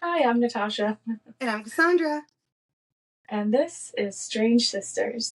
Hi, I'm Natasha. And I'm Cassandra. And this is Strange Sisters.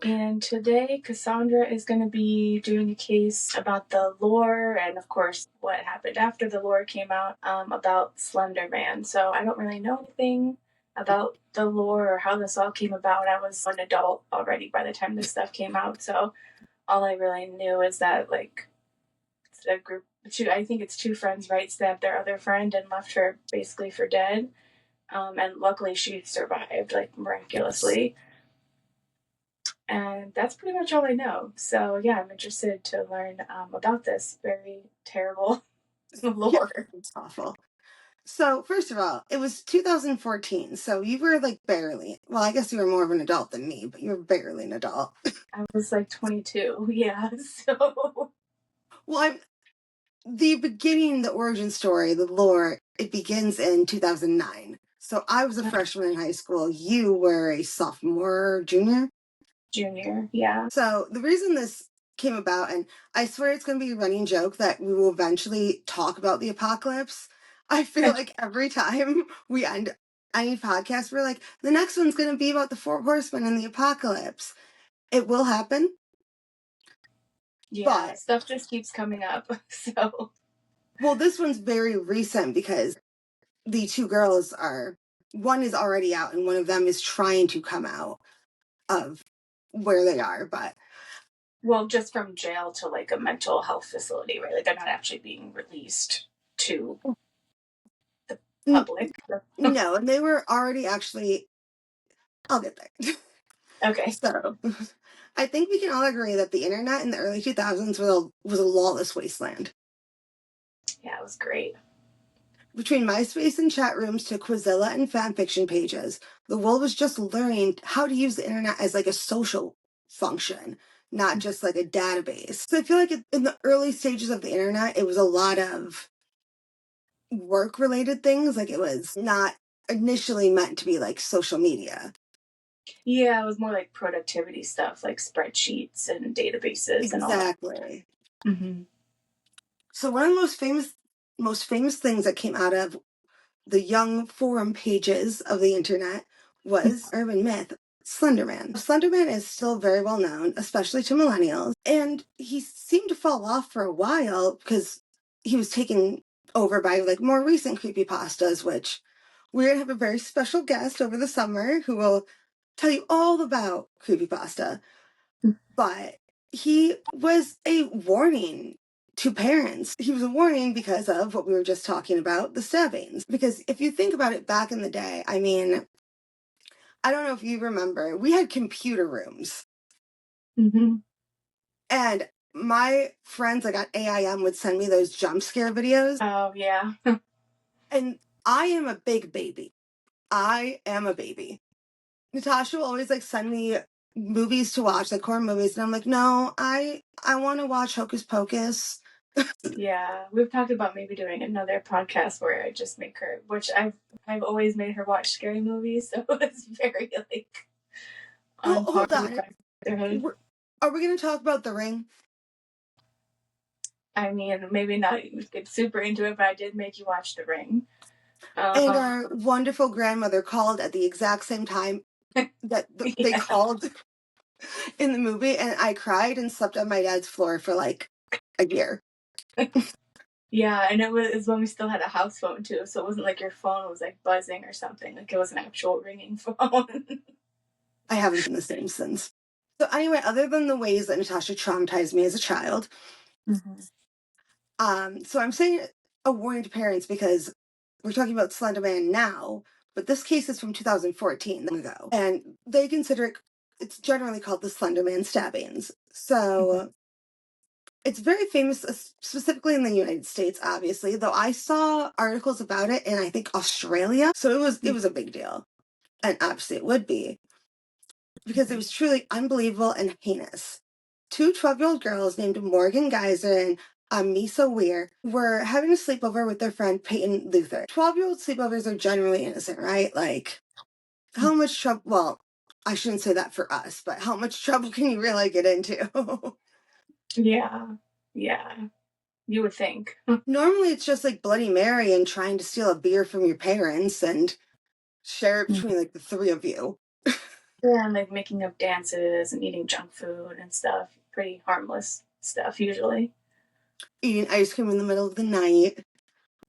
And today, Cassandra is going to be doing a case about the lore and, of course, what happened after the lore came out about Slenderman. So I don't really know anything about the lore or how this all came about. I was an adult already by the time this stuff came out. So all I really knew is that, it's a group. I think it's two friends, right? Stabbed their other friend and left her basically for dead. And luckily she survived, miraculously. And that's pretty much all I know. So yeah, I'm interested to learn about this very terrible lore. Yeah, it's awful. So, first of all, it was 2014, so you were barely, well, I guess you were more of an adult than me, but you were barely an adult. I was 22, yeah, so. Well, the beginning, the origin story, the lore, it begins in 2009. So I was a freshman in high school. You were a sophomore, junior? Junior, yeah. So the reason this came about, and I swear it's going to be a running joke that we will eventually talk about the apocalypse. I feel like every time we end any podcast, we're like, the next one's going to be about the Four Horsemen and the apocalypse. It will happen. Yeah, but stuff just keeps coming up, so. Well, this one's very recent because the two girls one is already out and one of them is trying to come out of where they are, but. Well, just from jail to a mental health facility, right? They're not actually being released to the public. No, and they were already actually. I'll get there. Okay. So, I think we can all agree that the internet in the early 2000s was a lawless wasteland. Yeah, it was great. Between MySpace and chat rooms to Quizilla and fanfiction pages, the world was just learning how to use the internet as a social function, not just a database. So I feel like in the early stages of the internet, it was a lot of work-related things. It was not initially meant to be social media. Yeah, it was more like productivity stuff, like spreadsheets and databases and all that. Exactly. Mm-hmm. So one of the most famous things that came out of the young forum pages of the internet was urban myth, Slenderman. Slenderman is still very well known, especially to millennials, and he seemed to fall off for a while because he was taken over by more recent creepypastas, which we're going to have a very special guest over the summer who will tell you all about creepypasta. But he was a warning to parents. He was a warning because of what we were just talking about, the stabbings. Because if you think about it back in the day, I mean, I don't know if you remember, we had computer rooms. Mm-hmm. And my friends at AIM would send me those jump scare videos. Oh, yeah. And I am a big baby. I am a baby. Natasha will always send me movies to watch, horror movies, and I'm like, no, I want to watch Hocus Pocus. Yeah, we've talked about maybe doing another podcast where I just make her, which I've always made her watch scary movies, so it's very Hold on. Are we going to talk about The Ring? I mean, maybe not get super into it, but I did make you watch The Ring. And our wonderful grandmother called at the exact same time that they called in the movie, and I cried and slept on my dad's floor for a year. Yeah, and it was when we still had a house phone too, so it wasn't like your phone was buzzing or something. It was an actual ringing phone. I haven't been the same since. So anyway, other than the ways that Natasha traumatized me as a child, so I'm saying a warning to parents because we're talking about Slenderman now, but this case is from 2014 ago, and they consider it's generally called the Slenderman stabbings. So it's very famous, specifically in the United States, obviously, though I saw articles about it in, I think, Australia. So it was a big deal. And obviously it would be. Because it was truly unbelievable and heinous. Two 12-year-old girls named Morgan Geyser and Amisa Weir were having a sleepover with their friend Peyton Luther. 12-year-old sleepovers are generally innocent, right? How much trouble? Well, I shouldn't say that for us, but how much trouble can you really get into? Yeah. Yeah. You would think. Normally it's just like Bloody Mary and trying to steal a beer from your parents and share it between like the three of you. Yeah, and like making up dances and eating junk food and stuff. Pretty harmless stuff usually. Eating ice cream in the middle of the night,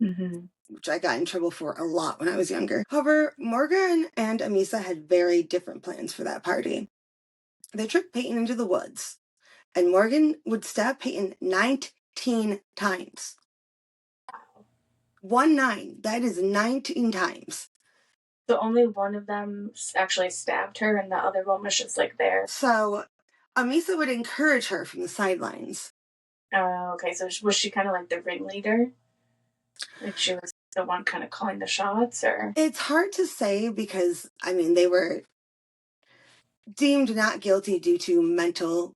Mm-hmm. which I got in trouble for a lot when I was younger. However, Morgan and Amisa had very different plans for that party. They tricked Peyton into the woods, and Morgan would stab Peyton 19 times. 19. That is 19 times. So only one of them actually stabbed her, and the other one was just like there. So Amisa would encourage her from the sidelines. Okay, so was she kind of like the ringleader? Like she was the one kind of calling the shots, or? It's hard to say because, I mean, they were deemed not guilty due to mental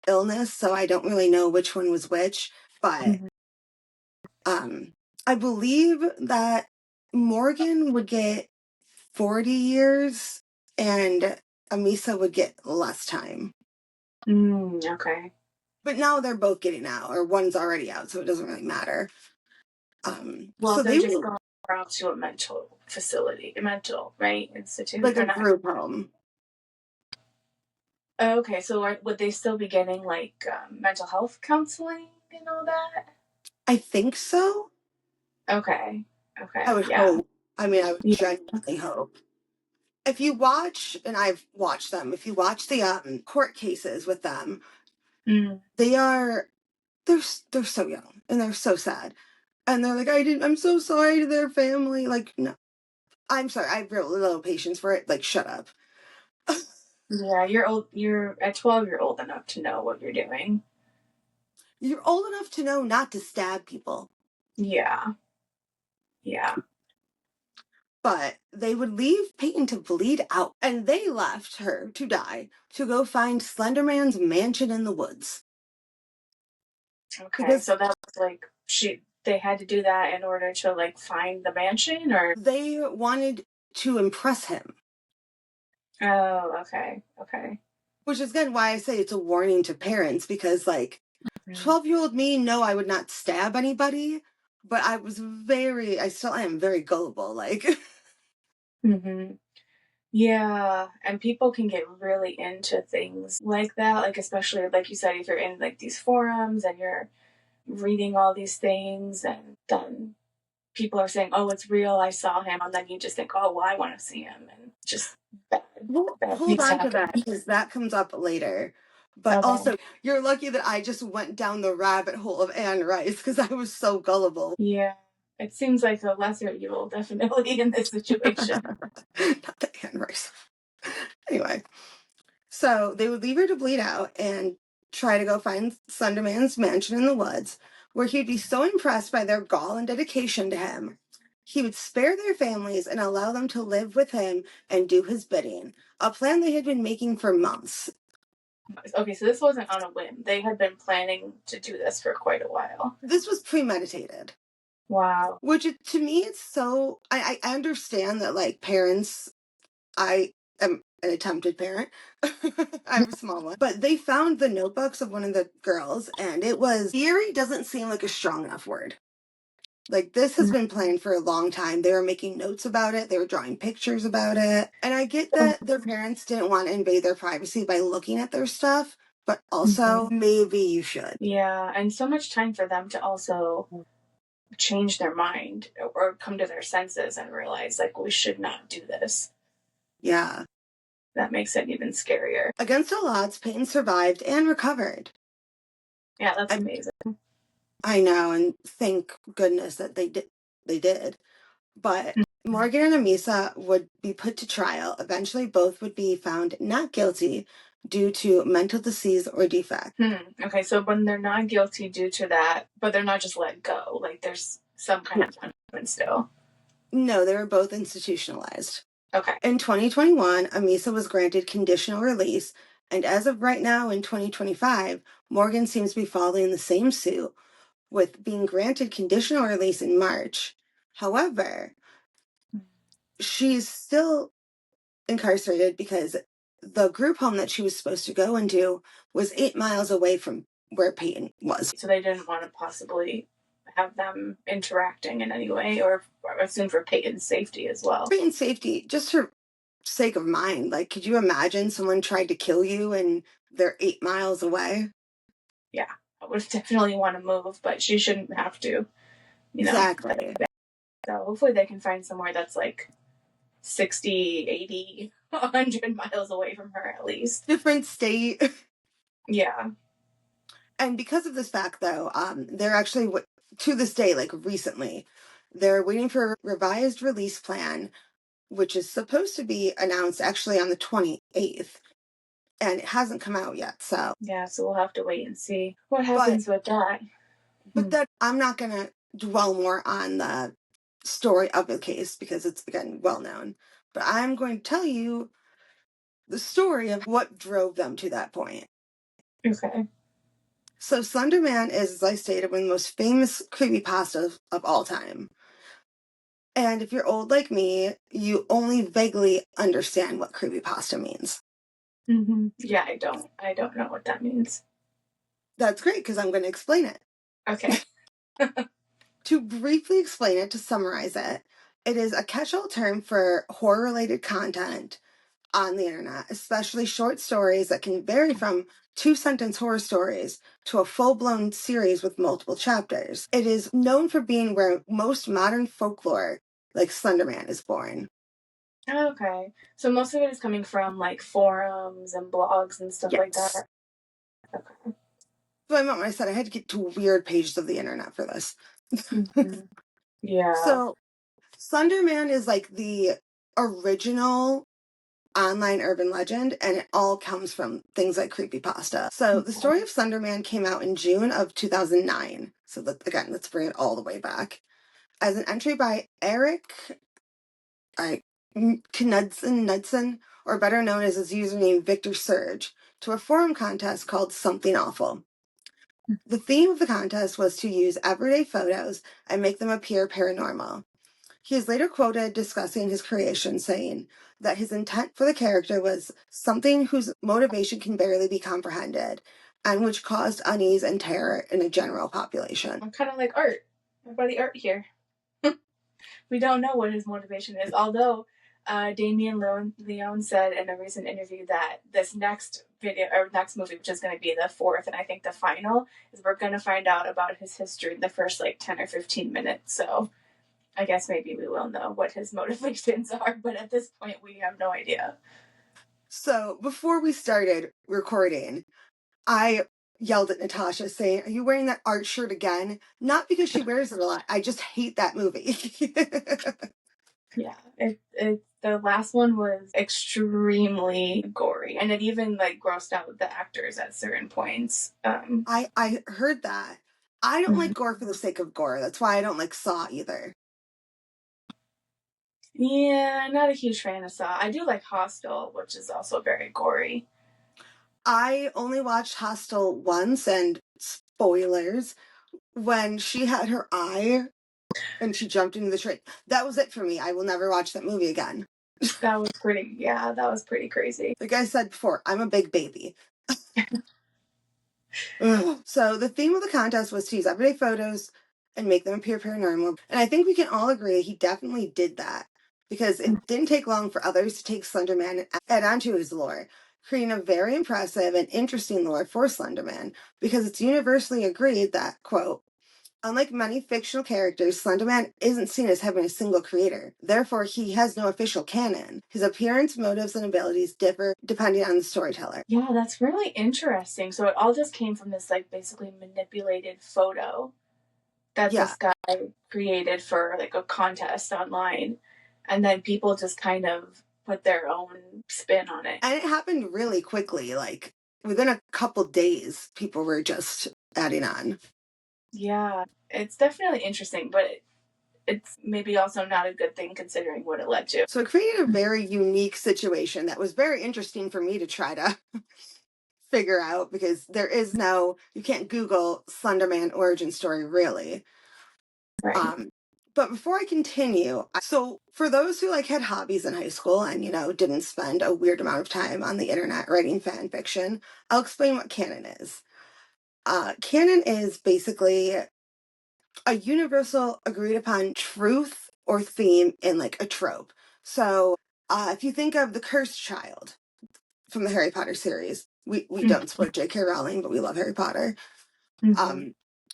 illness, so I don't really know which one was which, but I believe that Morgan would get 40 years and Amisa would get less time. Okay. But now they're both getting out, or one's already out, so it doesn't really matter. Well, So they're they just were going out to a mental facility, a mental, right, institute. like They're a not. group home. Okay, so would they still be getting like mental health counseling and all that? I think so. Okay. I Okay. would Yeah. hope. I mean, I would Yeah. genuinely hope. If you watch, and I've watched them, if you watch the court cases with them, Mm. they are they're so young and they're so sad, and they're like, I'm so sorry to their family. Like, no, I'm sorry, I have real little patience for it. Like, shut up. Yeah, you're old. You're at 12. You're old enough to know what you're doing. You're old enough to know not to stab people. Yeah. Yeah. But they would leave Peyton to bleed out, and they left her to die to go find Slenderman's mansion in the woods. Okay. Because So that was like they had to do that in order to like find the mansion, or? they wanted to impress him. Oh, okay. Okay. Which is again why I say it's a warning to parents, because like 12-year-old me, no, I would not stab anybody, but I still am very gullible. Like, Mm-hmm. Yeah, and people can get really into things like that, like especially like you said, if you're in like these forums and you're reading all these things, and then people are saying, "Oh, it's real. I saw him," and then you just think, "Oh, well, I want to see him," and just bad, well, bad hold things on to happen. that because that comes up later. But Okay. also, you're lucky that I just went down the rabbit hole of Anne Rice because I was so gullible. Yeah, it seems like a lesser evil, definitely in this situation. Not the Anne Rice. Anyway, so they would leave her to bleed out and try to go find Slenderman's mansion in the woods, where he'd be so impressed by their gall and dedication to him. He would spare their families and allow them to live with him and do his bidding, a plan they had been making for months. Okay, so this wasn't on a whim. They had been planning to do this for quite a while. This was premeditated. Wow. Which to me, it's so. I understand that, like, parents, I am an attempted parent. I have a small one. But they found the notebooks of one of the girls, and it was theory doesn't seem like a strong enough word. Like, this has been planned for a long time. They were making notes about it, they were drawing pictures about it. And I get that their parents didn't want to invade their privacy by looking at their stuff, but also maybe you should. Yeah, and so much time for them to also change their mind or come to their senses and realize, like, we should not do this. Yeah. That makes it even scarier. Against all odds, Peyton survived and recovered. Yeah, that's amazing. I know, and thank goodness that they did. But Morgan and Amisa would be put to trial. Eventually, both would be found not guilty due to mental disease or defect. Okay, so when they're not guilty due to that, but they're not just let go, like there's some kind of punishment still. No, they were both institutionalized. Okay. In 2021, Amisa was granted conditional release, and as of right now in 2025, Morgan seems to be following the same suit, with being granted conditional release in March. However, she's still incarcerated because the group home that she was supposed to go into was 8 miles away from where Peyton was. So they didn't want to possibly have them interacting in any way, or I assume for Peyton's safety as well. Peyton's safety, just her sake of mind. Like, could you imagine someone tried to kill you and they're 8 miles away? Yeah, I would definitely want to move, but she shouldn't have to, Exactly. So hopefully they can find somewhere that's like 60, 80, 100 miles away from her at least. Different state. Yeah. And because of this fact, though, they're actually, to this day, like recently, they're waiting for a revised release plan, which is supposed to be announced actually on the 28th. And it hasn't come out yet, so. Yeah, so we'll have to wait and see what happens with that. But that I'm not going to dwell more on the story of the case because it's, again, well known. But I'm going to tell you the story of what drove them to that point. Okay. So Slenderman is, as I stated, one of the most famous creepypastas of all time. And if you're old like me, you only vaguely understand what creepypasta means. Mm-hmm. Yeah, I don't know what that means. That's great because I'm going to explain it. Okay. To briefly explain it, to summarize it, it is a catch-all term for horror-related content on the internet, especially short stories that can vary from 2-sentence horror stories to a full-blown series with multiple chapters. It is known for being where most modern folklore, like Slenderman, is born. Okay. So most of it is coming from like forums and blogs and stuff like that. Okay. So I meant when I said I had to get to weird pages of the internet for this. Mm-hmm. Yeah. So Slenderman is like the original online urban legend, and it all comes from things like creepypasta. So the story of Slenderman came out in June of 2009. So that, again, let's bring it all the way back. As an entry by Eric Knudsen, or better known as his username Victor Surge, to a forum contest called Something Awful. The theme of the contest was to use everyday photos and make them appear paranormal. He is later quoted discussing his creation, saying that his intent for the character was something whose motivation can barely be comprehended, and which caused unease and terror in a general population. I'm kind of like Art. Everybody Art here. We don't know what his motivation is, although Damien Leone said in a recent interview that this next video or next movie, which is going to be the fourth and I think the final, is we're going to find out about his history in the first like 10 or 15 minutes. So I guess maybe we will know what his motivations are, but at this point we have no idea. So before we started recording, I yelled at Natasha saying, "Are you wearing that Art shirt again?" Not because she wears it a lot. I just hate that movie. Yeah, the last one was extremely gory, and it even like grossed out the actors at certain points. I heard that. I don't like gore for the sake of gore. That's why I don't like Saw either. Yeah, not a huge fan of Saw. I do like Hostel, which is also very gory. I only watched Hostel once, and spoilers, when she had her eye and she jumped into the train. That was it for me. I will never watch that movie again. That was pretty crazy. Like I said before, I'm a big baby. So the theme of the contest was to use everyday photos and make them appear paranormal. And I think we can all agree he definitely did that because it didn't take long for others to take Slenderman and add onto his lore, creating a very impressive and interesting lore for Slenderman because it's universally agreed that, quote, unlike many fictional characters, Slenderman isn't seen as having a single creator. Therefore, he has no official canon. His appearance, motives, and abilities differ depending on the storyteller. Yeah, that's really interesting. So it all just came from this like basically manipulated photo that this guy created for like a contest online, and then people just kind of put their own spin on it. And it happened really quickly. Like within a couple days, people were just adding on. Yeah, it's definitely interesting, but it's maybe also not a good thing considering what it led to. So it created a very unique situation that was very interesting for me to try to figure out because there is no, you can't Google Slenderman origin story really. Right. But before I continue, so for those who like had hobbies in high school and, didn't spend a weird amount of time on the internet writing fan fiction, I'll explain what canon is. Canon is basically a universal agreed upon truth or theme in like a trope. So if you think of the cursed child from the Harry Potter series, we don't support J.K. Rowling, but we love Harry Potter. Mm-hmm.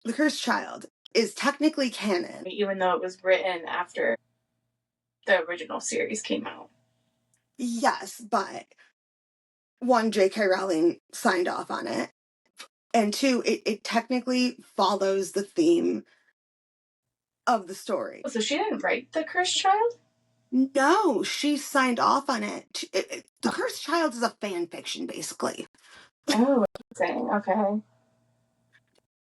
The cursed child is technically canon. Even though it was written after the original series came out. Yes, but one, J.K. Rowling signed off on it. And two, it technically follows the theme of the story. So she didn't write The Cursed Child? No, she signed off on it. The Cursed Child is a fan fiction, basically. Oh, interesting. Okay.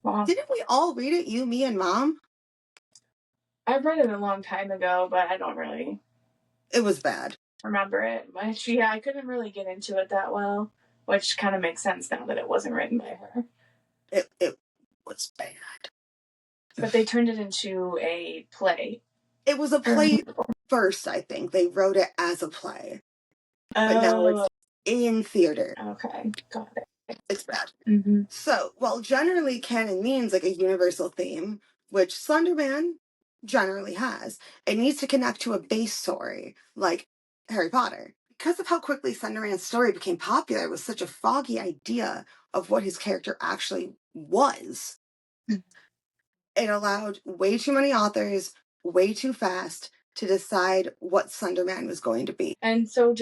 Wow. Didn't we all read it? You, me, and Mom? I've read it a long time ago, but I don't really It was bad. remember it much. Yeah, I couldn't really get into it that well, which kind of makes sense now that it wasn't written by her. It was bad. But they turned it into a play. It was a play first, I think. They wrote it as a play. But now it's in theater. Okay, got it. It's bad. Mm-hmm. So, well, generally canon means like a universal theme, which Slenderman generally has. It needs to connect to a base story, like Harry Potter. Because of how quickly Slenderman's story became popular, it was such a foggy idea of what his character actually was. It allowed way too many authors, way too fast, to decide what Slenderman was going to be. And so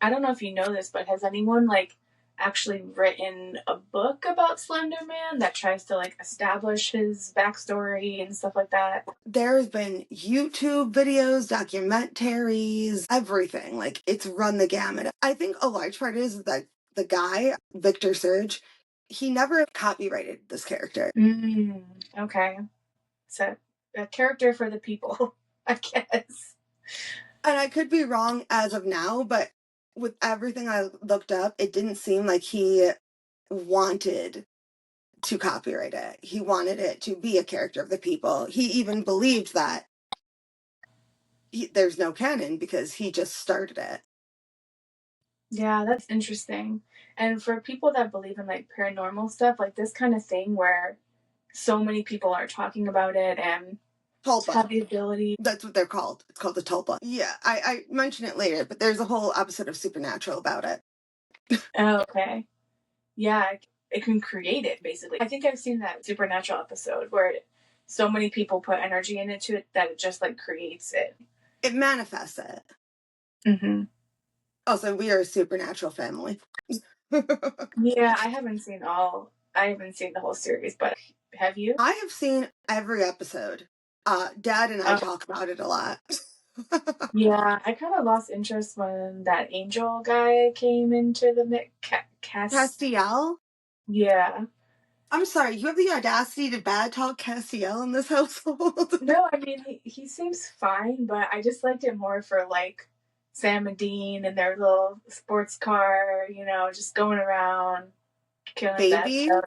I don't know if you know this, but has anyone like actually written a book about Slenderman that tries to like establish his backstory and stuff like that? There's been YouTube videos, documentaries, everything. Like, it's run the gamut. I think a large part is that the guy, Victor Surge, he never copyrighted this character. Okay. So a character for the people, I guess. And I could be wrong as of now, but with everything I looked up, it didn't seem like he wanted to copyright it. He wanted it to be a character of the people. He even believed that there's no canon because he just started it. Yeah, that's interesting. And for people that believe in like paranormal stuff, like this kind of thing where so many people are talking about it and Tulpa. have the ability. That's what they're called. It's called the Tulpa. Yeah, I mention it later, but there's a whole episode of Supernatural about it. Oh, okay. Yeah, it can create it basically. I think I've seen that Supernatural episode where so many people put energy into it that it just like creates it. It manifests it. Mm-hmm. Also, we are a Supernatural family. Yeah, I haven't seen the whole series, but have you? I have seen every episode. Dad and I talk about it a lot. Yeah, I kind of lost interest when that angel guy came into the mix. Castiel? Yeah. I'm sorry, you have the audacity to bad talk Castiel in this household? No, I mean, he seems fine, but I just liked it more for like Sam and Dean and their little sports car, just going around killing Baby? bad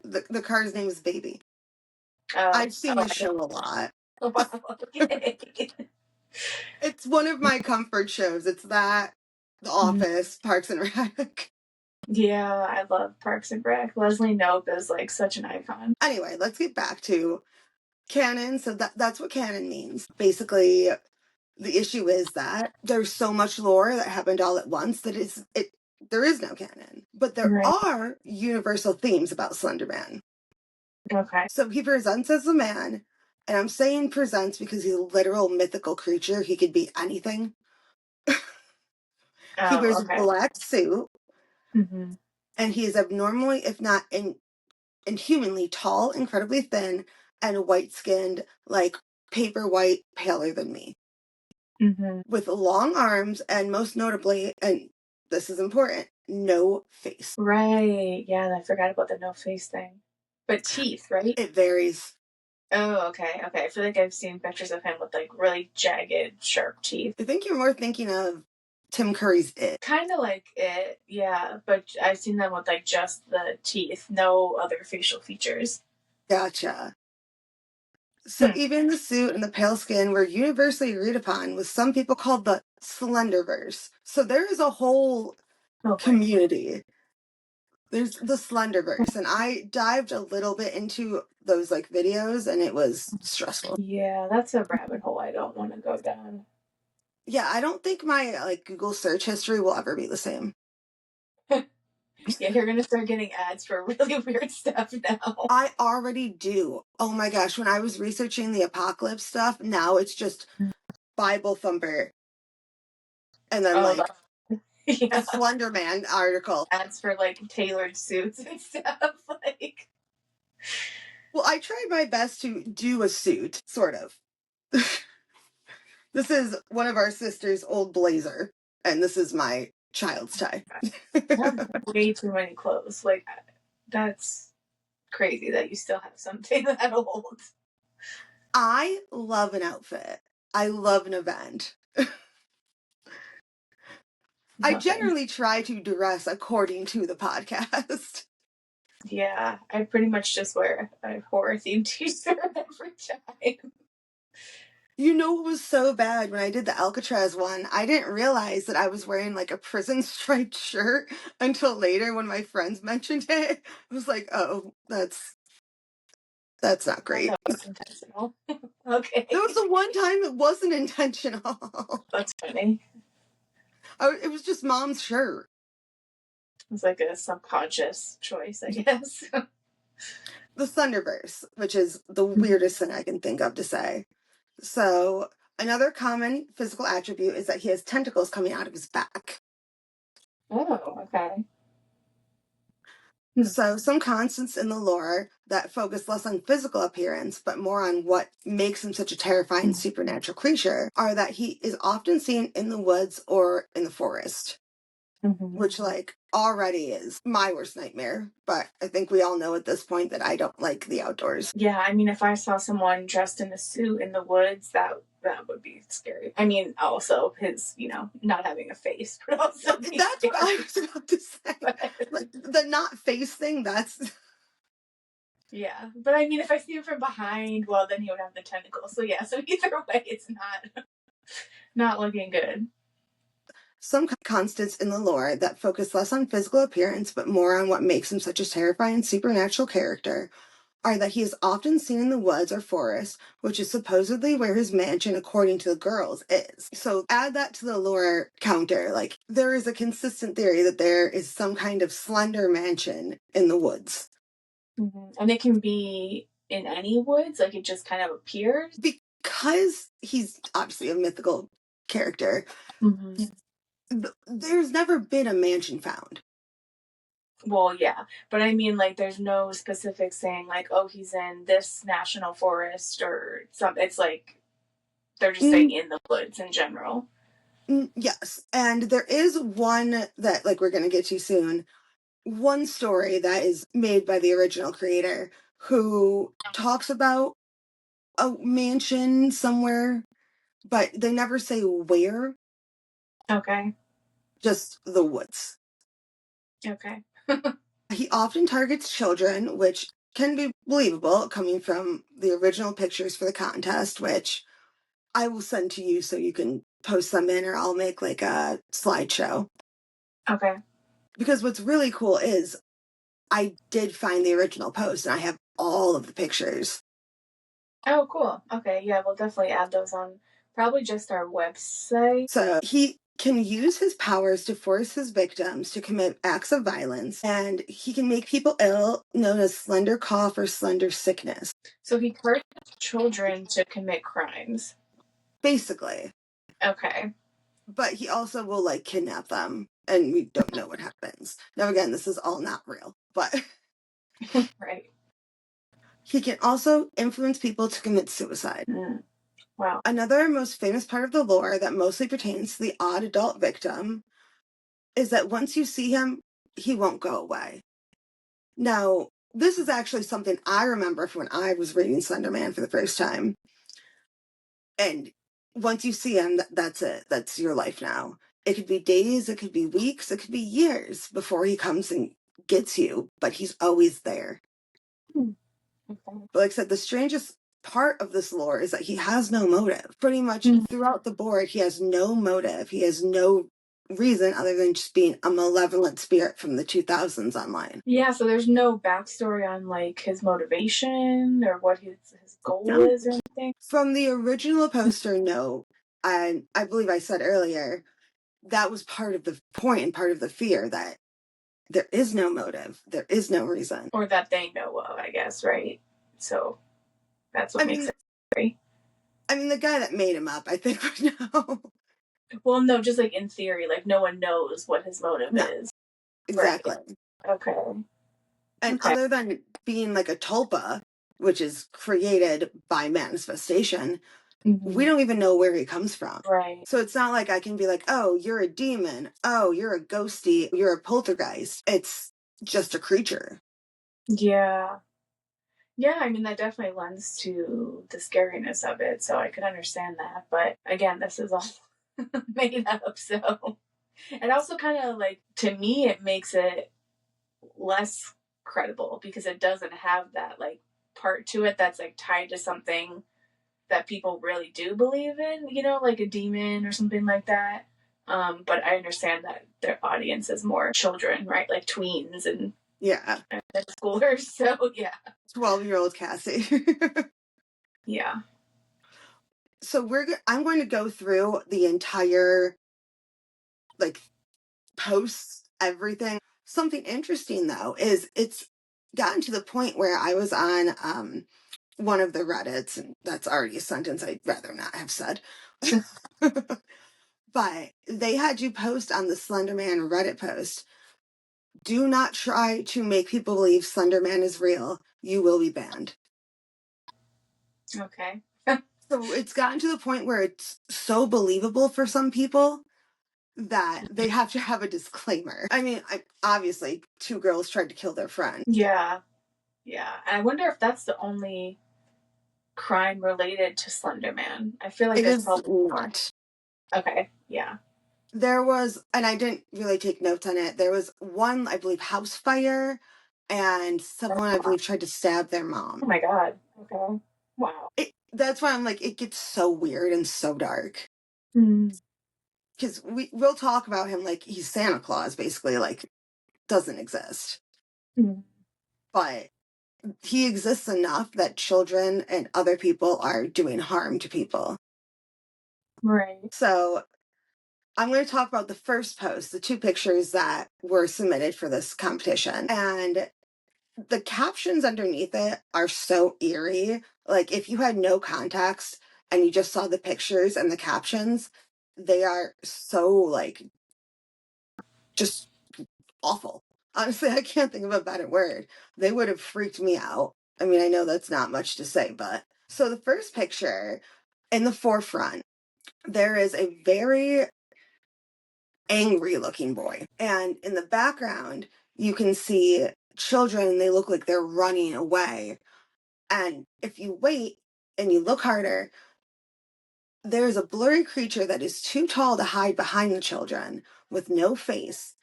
stuff. The car's name is Baby. Oh, I've seen the show a lot. Okay. It's one of my comfort shows. It's that, The Office, Parks and Rec. Yeah, I love Parks and Rec. Leslie Knope is like such an icon. Anyway, let's get back to canon. So that's what canon means. Basically, the issue is that there's so much lore that happened all at once that there is no canon. But there are universal themes about Slenderman. Okay. So he presents as a man, and I'm saying presents because he's a literal mythical creature. He could be anything. He wears a black suit, and he is abnormally, if not inhumanly tall, incredibly thin, and white-skinned, like paper white, paler than me. With long arms, and most notably, and this is important, no face. Right. Yeah, I forgot about the no face thing. But teeth, right? It varies. Oh, okay. I feel like I've seen pictures of him with like really jagged, sharp teeth. I think you're more thinking of Tim Curry's It. Kind of like it, yeah. But I've seen them with like just the teeth, no other facial features. Gotcha. So even the suit and the pale skin were universally agreed upon, with some people called the Slenderverse. So there is a whole community. There's the Slenderverse, and I dived a little bit into those like videos, and it was stressful. Yeah, that's a rabbit hole I don't want to go down. Yeah, I don't think my like Google search history will ever be the same. Yeah, you're gonna start getting ads for really weird stuff now. I already do. Oh my gosh, when I was researching the apocalypse stuff, now it's just Bible thumper. And then like yeah. a Slenderman article. Ads for like tailored suits and stuff. Like, well, I tried my best to do a suit, sort of. This is one of our sister's old blazer, and this is my child's tie. that's way too many clothes. Like, that's crazy that you still have something that old. I love an outfit. I love an event. I generally try to dress according to the podcast. Yeah, I pretty much just wear a horror themed t-shirt every time. You know what was so bad when I did the Alcatraz one? I didn't realize that I was wearing like a prison striped shirt until later when my friends mentioned it. I was like, oh, that's not great. That was intentional. Okay. That was the one time it wasn't intentional. That's funny. It was just mom's shirt. It was like a subconscious choice, I guess. The Thunderverse, which is the weirdest thing I can think of to say. So, another common physical attribute is that he has tentacles coming out of his back. Oh, okay. So, some constants in the lore that focus less on physical appearance, but more on what makes him such a terrifying supernatural creature, are that he is often seen in the woods or in the forest. Which, like, already is my worst nightmare. But I think we all know at this point that I don't like the outdoors. Yeah, I mean, if I saw someone dressed in a suit in the woods, that would be scary. I mean, also his, not having a face, but also that's scary. What I was about to say. Like, the not face thing, that's... Yeah, but I mean, if I see him from behind, well, then he would have the tentacles. So yeah, so either way, it's not looking good. Some constants in the lore that focus less on physical appearance, but more on what makes him such a terrifying supernatural character, are that he is often seen in the woods or forest, which is supposedly where his mansion, according to the girls, is. So add that to the lore counter. Like, there is a consistent theory that there is some kind of slender mansion in the woods. And it can be in any woods, like it just kind of appears? Because he's obviously a mythical character, there's never been a mansion found. Well, yeah, but I mean, like, there's no specific saying, like, oh, he's in this national forest or something. It's like they're just saying in the woods in general. Yes, and there is one that, like, we're going to get to soon. One story that is made by the original creator who talks about a mansion somewhere, but they never say where. Okay. Just the woods. Okay. He often targets children, which can be believable coming from the original pictures for the contest, which I will send to you so you can post them in, or I'll make like a slideshow. Okay. Because what's really cool is I did find the original post and I have all of the pictures. Oh, cool. Okay, yeah, we'll definitely add those on probably just our website. So he can use his powers to force his victims to commit acts of violence, and he can make people ill, known as slender cough or slender sickness. So he targets children to commit crimes. Basically. Okay. But he also will, like, kidnap them, and we don't know what happens. Now, again, this is all not real, but... Right. He can also influence people to commit suicide. Wow. Another most famous part of the lore that mostly pertains to the odd adult victim is that once you see him, he won't go away. Now, this is actually something I remember from when I was reading Slenderman for the first time. And once you see him, that's it. That's your life now. It could be days, it could be weeks, it could be years before he comes and gets you, but he's always there. Okay. But like I said, the strangest part of this lore is that he has no motive. Pretty much throughout the board, he has no motive. He has no reason other than just being a malevolent spirit from the 2000s online. Yeah, so there's no backstory on like his motivation or what his goal is or anything. From the original poster, no. And I believe I said earlier, that was part of the point and part of the fear, that there is no motive, there is no reason. Or that they know of, I guess, right? So that's what makes it scary. I mean, the guy that made him up, I think, would know. Well, no, just like in theory, like no one knows what his motive is. Exactly. Right. Okay. And other than being like a tulpa, which is created by manifestation, we don't even know where he comes from. Right. So it's not like I can be like, oh, you're a demon. Oh, you're a ghosty. You're a poltergeist. It's just a creature. Yeah. Yeah, I mean, that definitely lends to the scariness of it, so I could understand that. But again, this is all made up, so. And also, kind of like, to me, it makes it less credible because it doesn't have that, like, part to it that's, like, tied to something that people really do believe in, you know, like a demon or something like that. But I understand that their audience is more children, right? Like tweens and schoolers. So yeah, 12-year-old Cassie. yeah. So I'm going to go through the entire like posts, everything. Something interesting though is it's gotten to the point where I was on one of the Reddits, and that's already a sentence I'd rather not have said. But they had you post on the Slenderman Reddit post, do not try to make people believe Slenderman is real. You will be banned. Okay. So it's gotten to the point where it's so believable for some people that they have to have a disclaimer. I mean, obviously, 2 girls tried to kill their friend. Yeah. Yeah. And I wonder if that's the only crime related to Slenderman. I feel like It there's is probably not. Okay. Yeah. There was, and I didn't really take notes on it, there was one, I believe, house fire, and someone, I believe, tried to stab their mom. Oh my God. Okay. Wow. That's why I'm like, it gets so weird and so dark. Because we'll talk about him like he's Santa Claus, basically, like, doesn't exist. But he exists enough that children and other people are doing harm to people. Right. So I'm going to talk about the first post, the 2 pictures that were submitted for this competition. And the captions underneath it are so eerie. Like, if you had no context and you just saw the pictures and the captions, they are so, like, just awful. Honestly, I can't think of a better word. They would have freaked me out. I mean, I know that's not much to say, but. So the first picture, in the forefront, there is a very angry looking boy. And in the background, you can see children, they look like they're running away. And if you wait and you look harder, there's a blurry creature that is too tall to hide behind the children with no face.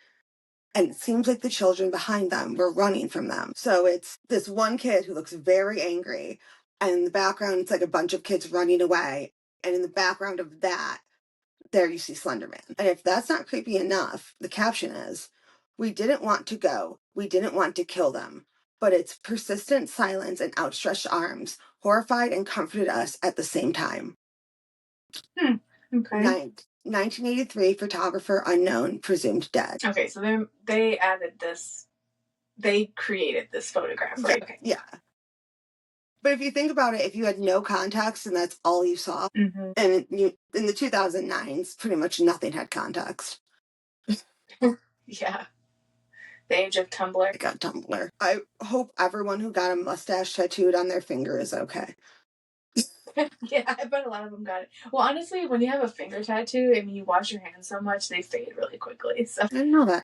And it seems like the children behind them were running from them. So it's this one kid who looks very angry. And in the background, it's like a bunch of kids running away. And in the background of that, there you see Slenderman. And if that's not creepy enough, the caption is, we didn't want to go. We didn't want to kill them. But its persistent silence and outstretched arms horrified and comforted us at the same time. Okay. 1983, photographer unknown, presumed dead. Okay, so they added this. They created this photograph, right? Okay. Yeah. But if you think about it, if you had no context and that's all you saw, and in the 2009s, pretty much nothing had context. Yeah. The age of Tumblr. I got Tumblr. I hope everyone who got a mustache tattooed on their finger is okay. Yeah, I bet a lot of them got it. Well, honestly, when you have a finger tattoo, I mean, you wash your hands so much, they fade really quickly. So I didn't know that.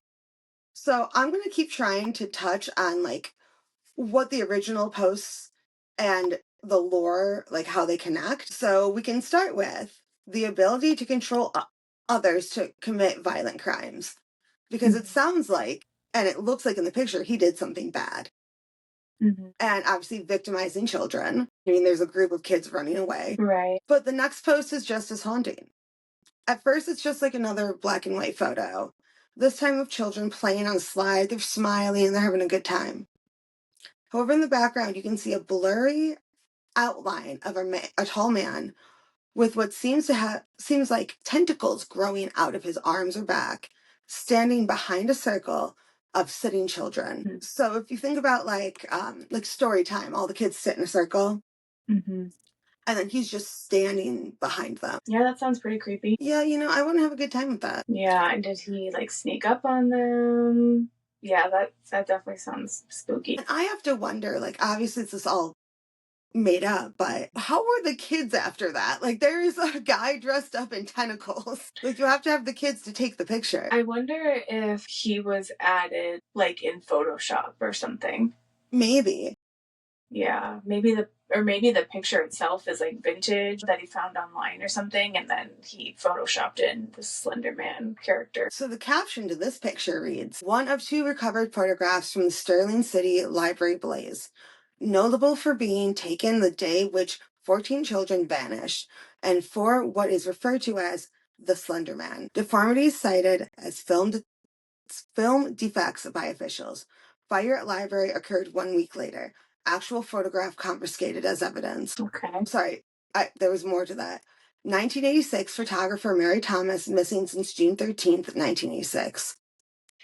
So I'm going to keep trying to touch on, like, what the original posts and the lore, like, how they connect. So we can start with the ability to control others to commit violent crimes. Because it sounds like, and it looks like in the picture, he did something bad. and obviously victimizing children. I mean, there's a group of kids running away. Right. But the next post is just as haunting. At first, it's just like another black and white photo. This time of children playing on a slide, they're smiling and they're having a good time. However, in the background, you can see a blurry outline of a tall man with what seems like tentacles growing out of his arms or back, standing behind a circle of sitting children. So if you think about like story time, all the kids sit in a circle, and then he's just standing behind them. Yeah, that sounds pretty creepy. Yeah, I wouldn't have a good time with that. Yeah, and did he like sneak up on them? Yeah, that definitely sounds spooky. And I have to wonder, like, obviously this is all made up, but how were the kids after that? Like, there's a guy dressed up in tentacles. Like, you have to have the kids to take the picture. I wonder if he was added like in Photoshop or something. Maybe. Yeah, maybe the picture itself is like vintage that he found online or something, and then he photoshopped in the Slenderman character. So the caption to this picture reads, "One of two recovered photographs from the Sterling City Library blaze, notable for being taken the day which 14 children vanished, and for what is referred to as the Slenderman. Deformities cited as film defects by officials. Fire at library occurred 1 week later. Actual photograph confiscated as evidence." Okay. Sorry, there was more to that. 1986, photographer Mary Thomas missing since June 13th, 1986.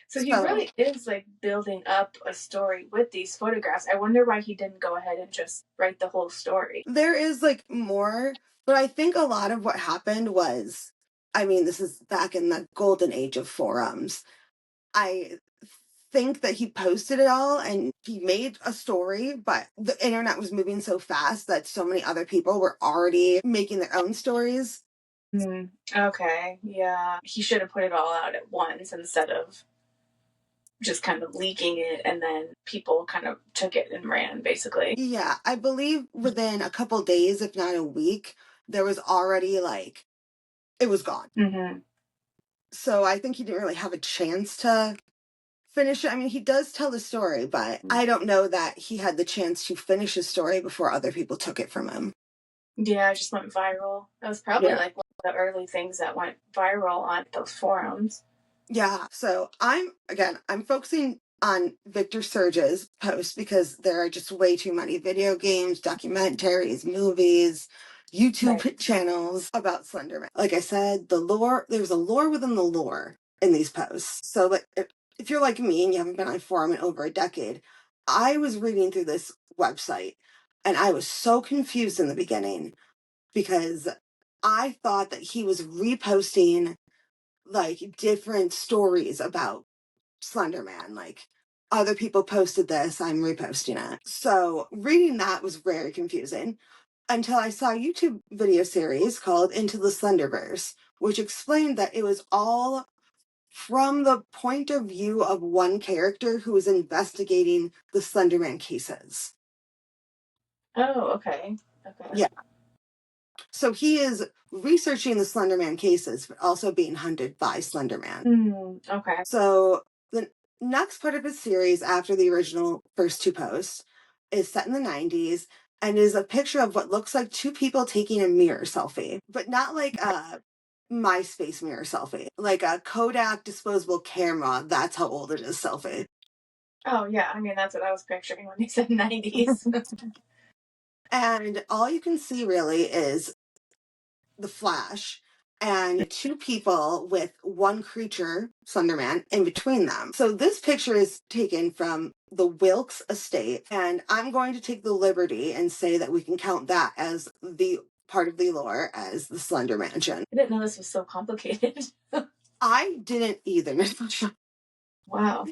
So he really is like building up a story with these photographs. I wonder why he didn't go ahead and just write the whole story. There is like more, but I think a lot of what happened was, I mean, this is back in the golden age of forums. I think that he posted it all and he made a story, but the internet was moving so fast that so many other people were already making their own stories. Okay, yeah. He should have put it all out at once instead of just kind of leaking it, and then people kind of took it and ran, basically. Yeah, I believe within a couple days, if not a week, there was already like, it was gone. So I think he didn't really have a chance to finish it. I mean, he does tell the story, but I don't know that he had the chance to finish his story before other people took it from him. Yeah, it just went viral. That was probably like one of the early things that went viral on those forums. Yeah, so I'm focusing on Victor Surge's posts because there are just way too many video games, documentaries, movies, YouTube channels about Slenderman. Like I said, there's a lore within the lore in these posts. So like if you're like me and you haven't been on a forum in over a decade, I was reading through this website and I was so confused in the beginning because I thought that he was reposting like different stories about Slenderman. Like other people posted this, I'm reposting it. So reading that was very confusing until I saw a YouTube video series called Into the Slenderverse, which explained that it was all from the point of view of one character who was investigating the Slenderman cases. Oh, okay. Yeah. So he is researching the Slenderman cases, but also being hunted by Slenderman. Okay. So the next part of his series after the original first two posts is set in the 90s and is a picture of what looks like two people taking a mirror selfie, but not like a MySpace mirror selfie, like a Kodak disposable camera. That's how old it is selfie. Oh, yeah. I mean, that's what I was picturing when you said 90s. And all you can see really is the flash and two people with one creature, Slenderman, in between them. So this picture is taken from the Wilkes estate, and I'm going to take the liberty and say that we can count that as the part of the lore as the Slender Mansion. I didn't know this was so complicated. I didn't either, Miss Bushra. Wow.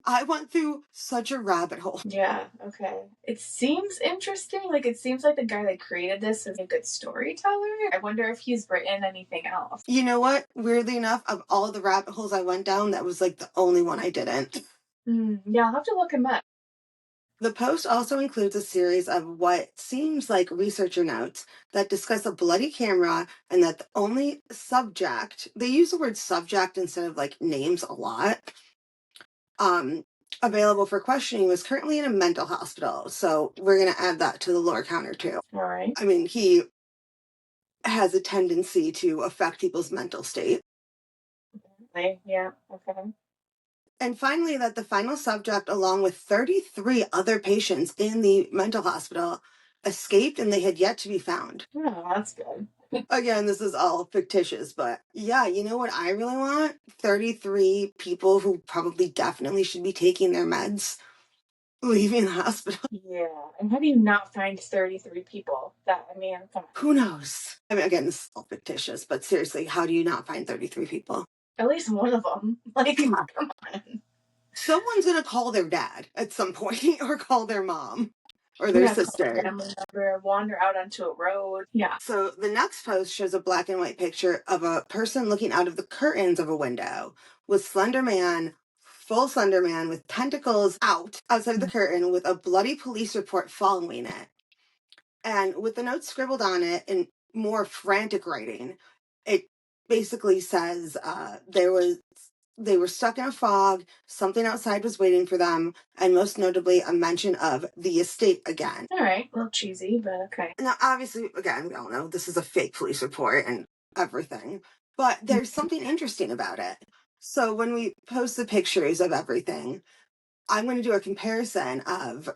I went through such a rabbit hole. Yeah, okay. It seems interesting. Like, it seems like the guy that created this is a good storyteller. I wonder if he's written anything else. You know what? Weirdly enough, of all the rabbit holes I went down, that was like the only one I didn't. Yeah, I'll have to look him up. The post also includes a series of what seems like researcher notes that discuss a bloody camera and that the only subject, they use the word subject instead of like names a lot, available for questioning was currently in a mental hospital. So we're going to add that to the lore counter too. All right. I mean, he has a tendency to affect people's mental state. Yeah, okay. And finally, that the final subject, along with 33 other patients in the mental hospital, escaped and they had yet to be found. Oh, that's good. Again, this is all fictitious, but yeah, you know what I really want? 33 people who probably definitely should be taking their meds leaving the hospital. Yeah, and how do you not find 33 people? I mean, come on. Who knows? I mean, again, this is all fictitious, but seriously, how do you not find 33 people? At least one of them. Like, Come come on. Someone's gonna call their dad at some point or call their mom or their Yeah, call a sister. family member, wander out onto a road. Yeah. So the next post shows a black and white picture of a person looking out of the curtains of a window with Slenderman, full Slenderman with tentacles outside of the curtain with a bloody police report following it. And with the notes scribbled on it in more frantic writing, it basically says they were stuck in a fog, something outside was waiting for them, and most notably a mention of the estate again. All right, a little cheesy, but okay. Now, obviously, again, we all know this is a fake police report and everything, but there's something interesting about it. So when we post the pictures of everything, I'm going to do a comparison of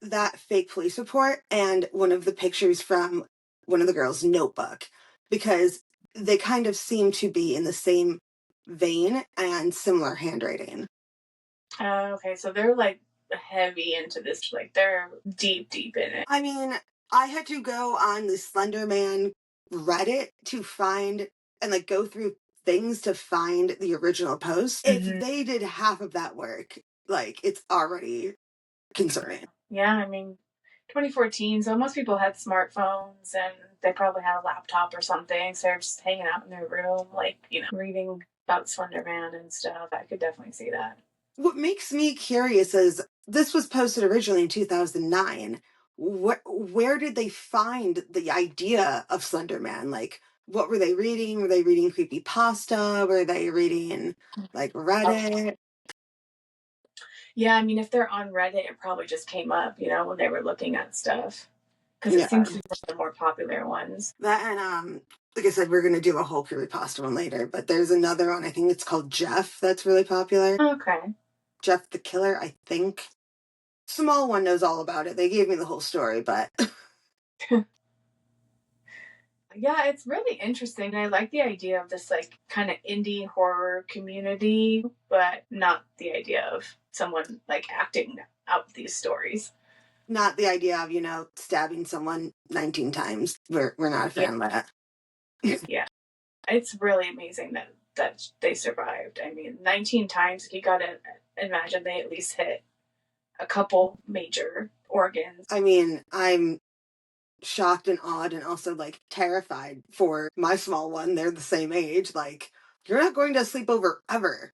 that fake police report and one of the pictures from one of the girls' notebook, because they kind of seem to be in the same vein and similar handwriting. Okay, so they're like heavy into this, like they're deep in it. I mean, I had to go on the Slenderman Reddit to find and like go through things to find the original post. If they did half of that work, like it's already concerning. Yeah, I mean, 2014, so most people had smartphones and they probably had a laptop or something, so they're just hanging out in their room, like, reading about Slenderman and stuff. I could definitely see that. What makes me curious is this was posted originally in 2009. Where did they find the idea of Slenderman? Like, what were they reading? Were they reading creepypasta? Were they reading like Reddit? Yeah, I mean, if they're on Reddit, it probably just came up, when they were looking at stuff. Because Yeah. it seems to be one of the more popular ones. That and like I said, we're gonna do a whole creepypasta one later, but there's another one, I think it's called Jeff, that's really popular. Okay. Jeff the Killer, I think. Small one knows all about it. They gave me the whole story, but Yeah, it's really interesting. I like the idea of this like kind of indie horror community, but not the idea of someone like acting out these stories. not the idea of, stabbing someone 19 times. We're not a fan of that. Yeah. It's really amazing that they survived. I mean, 19 times, you got to imagine they at least hit a couple major organs. I mean, I'm shocked and awed and also like terrified for my small one. They're the same age. Like, you're not going to sleep over ever.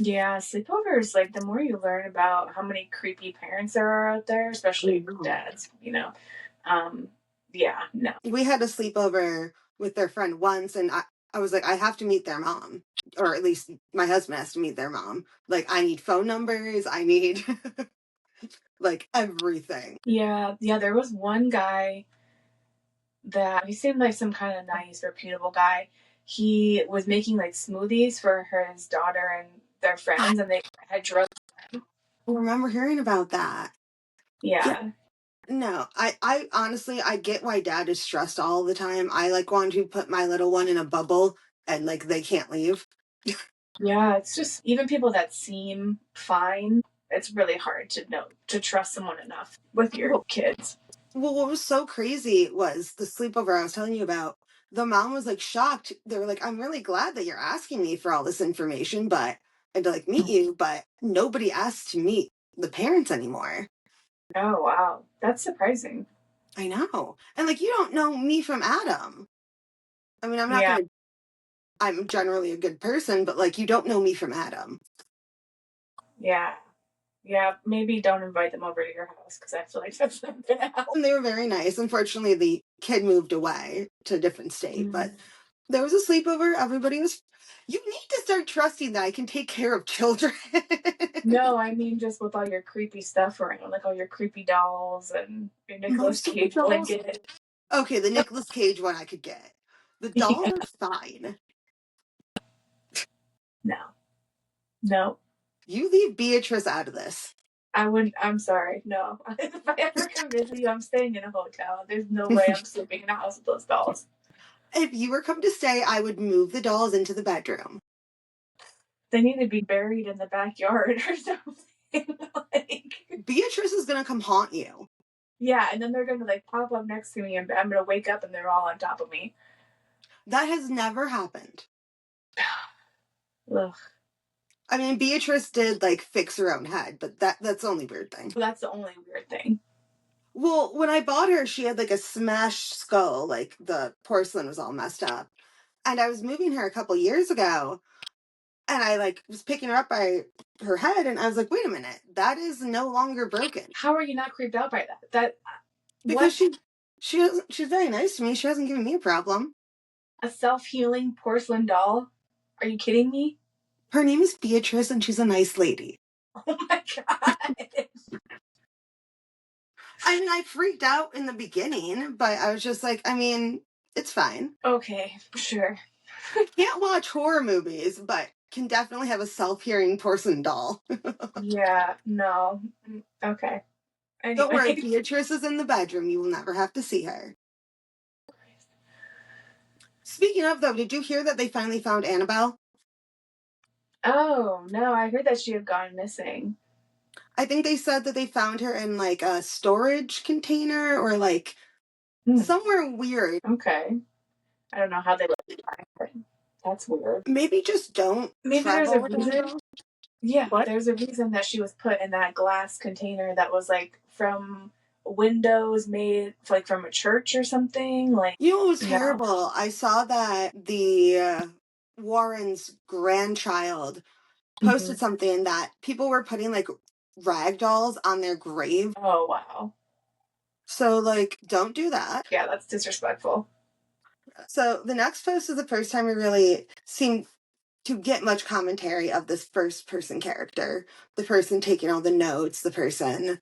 Yeah, sleepovers, like the more you learn about how many creepy parents there are out there, especially dads, yeah, no. We had a sleepover with their friend once, and I was like, I have to meet their mom. Or at least my husband has to meet their mom. Like, I need phone numbers. I need like everything. Yeah, there was one guy that he seemed like some kind of nice, reputable guy. He was making like smoothies for his daughter and their friends, and they had drugs. I remember hearing about that. Yeah. No, I honestly, I get why dad is stressed all the time. I like want to put my little one in a bubble and like they can't leave. Yeah, it's just even people that seem fine, it's really hard to trust someone enough with your kids. Well, what was so crazy was the sleepover I was telling you about. The mom was like shocked. They were like, I'm really glad that you're asking me for all this information, but and to like meet you, but nobody asked to meet the parents anymore. Oh, wow. That's surprising. I know. And like, you don't know me from Adam. I mean, I'm generally a good person, but like, you don't know me from Adam. Yeah. Yeah, maybe don't invite them over to your house because I feel like that's not going to help. And they were very nice. Unfortunately, the kid moved away to a different state, but there was a sleepover. Everybody was You need to start trusting that I can take care of children. No, I mean just with all your creepy stuff around, like all your creepy dolls and your Nicolas Cage blanket. Okay, the Nicolas Cage one I could get. The dolls Yeah. are fine. No. No. You leave Beatrice out of this. I wouldn't. I'm sorry. No. If I ever come visit you, I'm staying in a hotel. There's no way I'm sleeping in a house with those dolls. If you were come to stay, I would move the dolls into the bedroom. They need to be buried in the backyard or something. Like, Beatrice is gonna come haunt you. yeah, and then they're gonna like pop up next to me, and I'm gonna wake up and they're all on top of me. That has never happened. Ugh. I mean, Beatrice did like fix her own head, but that's the only weird thing. Well, that's the only weird thing. Well, when I bought her, she had like a smashed skull, like the porcelain was all messed up. And I was moving her a couple years ago, and I like was picking her up by her head, and I was like, wait a minute, that is no longer broken. How are you not creeped out by that? That Because what? she's very nice to me. She hasn't given me a problem. A self-healing porcelain doll? Are you kidding me? Her name is Beatrice, and she's a nice lady. Oh my god. I mean, I freaked out in the beginning, but I was just like, I mean, it's fine. Okay, sure. Can't watch horror movies, but can definitely have a self-healing porcelain doll. Yeah, no. Okay. Anyway. Don't worry, Beatrice is in the bedroom. You will never have to see her. Speaking of, though, did you hear that they finally found Annabelle? Oh, no, I heard that she had gone missing. I think they said that they found her in like a storage container or like somewhere weird. Okay. I don't know how they let me find her. That's weird. Maybe just don't. Maybe there's a reason. Yeah, What? there's a reason that she was put in that glass container that was like from windows made like from a church or something. Like, you know, it was terrible. I saw that the Warren's grandchild posted something that people were putting like rag dolls on their grave. Oh, wow. So, like, don't do that. Yeah, that's disrespectful. So, the next post is the first time we really seem to get much commentary of this first person character, the person taking all the notes, the person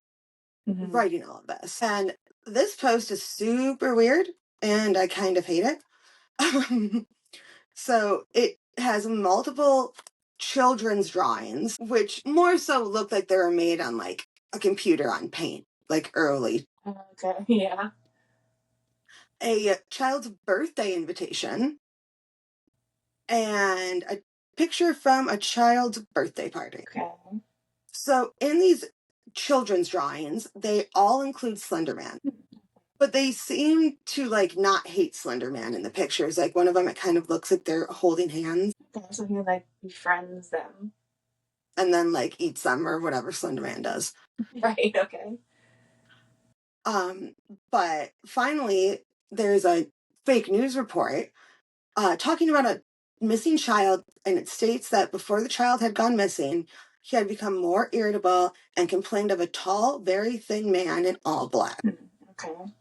writing all of this. And this post is super weird, and I kind of hate it. So, it has multiple children's drawings, which more so look like they were made on like a computer on Paint, like early. Okay, yeah. A child's birthday invitation and a picture from a child's birthday party. Okay. So in these children's drawings, they all include Slenderman. But they seem to like not hate Slenderman in the pictures. Like one of them, it kind of looks like they're holding hands. So he like befriends them. And then like eats them or whatever Slenderman does. Right, okay. But finally, there's a fake news report talking about a missing child, and it states that before the child had gone missing, he had become more irritable and complained of a tall, very thin man in all black. Okay.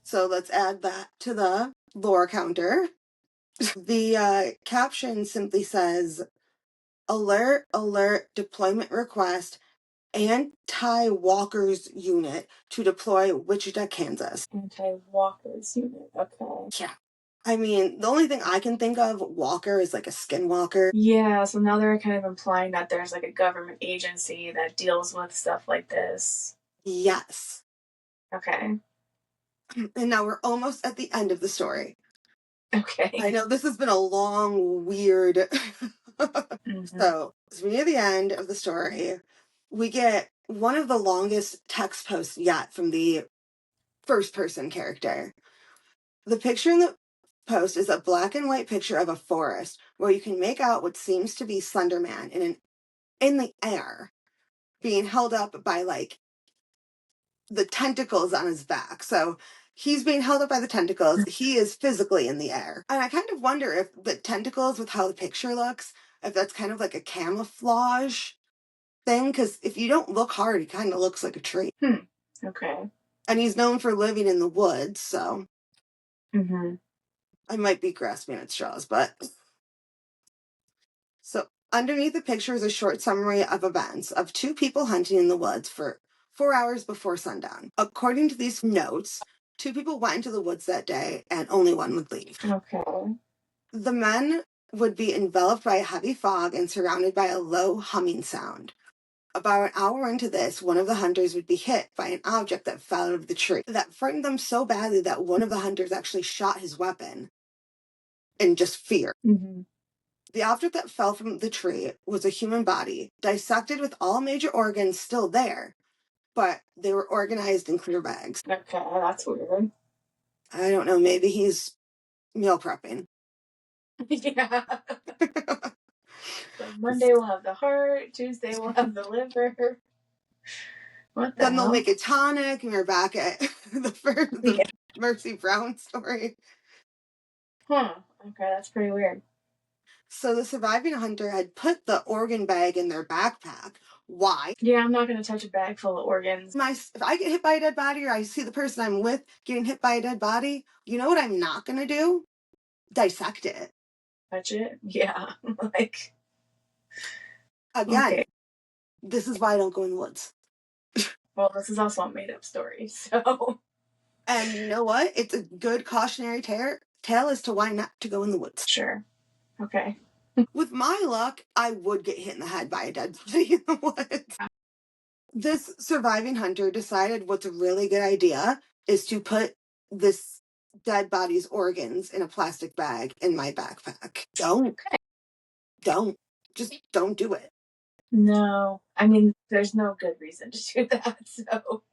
So let's add that to the lore counter. The caption simply says, alert, alert, deployment request, anti-walkers unit to deploy Wichita, Kansas. Anti-walkers unit, okay. Yeah. I mean, the only thing I can think of, walker, is like a skinwalker. Yeah, so now they're kind of implying that there's like a government agency that deals with stuff like this. Yes. Okay. And now we're almost at the end of the story. Okay. I know this has been a long, weird... So, as we near the end of the story, we get one of the longest text posts yet from the first person character. The picture in the post is a black and white picture of a forest where you can make out what seems to be Slenderman in the air, being held up by like the tentacles on his back. So he's being held up by the tentacles. He is physically in the air. And I kind of wonder if the tentacles, with how the picture looks, if that's kind of like a camouflage thing. Because if you don't look hard, he kind of looks like a tree. Okay. And he's known for living in the woods, so I might be grasping at straws, but Underneath the picture is a short summary of events of two people hunting in the woods for 4 hours before sundown. According to these notes, two people went into the woods that day and only one would leave. Okay. The men would be enveloped by a heavy fog and surrounded by a low humming sound. About an hour into this, one of the hunters would be hit by an object that fell out of the tree. That frightened them so badly that one of the hunters actually shot his weapon in just fear. Mm-hmm. The object that fell from the tree was a human body, dissected with all major organs still there, but they were organized in clear bags. Okay, that's weird. I don't know, maybe he's meal prepping. Yeah. Like Monday we'll have the heart, Tuesday we'll have the liver. What the Then they'll hell? make a tonic, and you're back at the Mercy Brown story. Huh. Okay, that's pretty weird. So the surviving hunter had put the organ bag in their backpack. Why? Yeah, I'm not going to touch a bag full of organs. If I get hit by a dead body, or I see the person I'm with getting hit by a dead body, you know what I'm not going to do? Dissect it. Touch it? Yeah. Like, Again, okay. This is why I don't go in the woods. Well, this is also a made-up story, so... And you know what? It's a good cautionary tale as to why not to go in the woods. Sure. Okay. With my luck, I would get hit in the head by a dead body in the woods. This surviving hunter decided what's a really good idea is to put this dead body's organs in a plastic bag in my backpack. Don't. Just don't do it. No. I mean, there's no good reason to do that, so...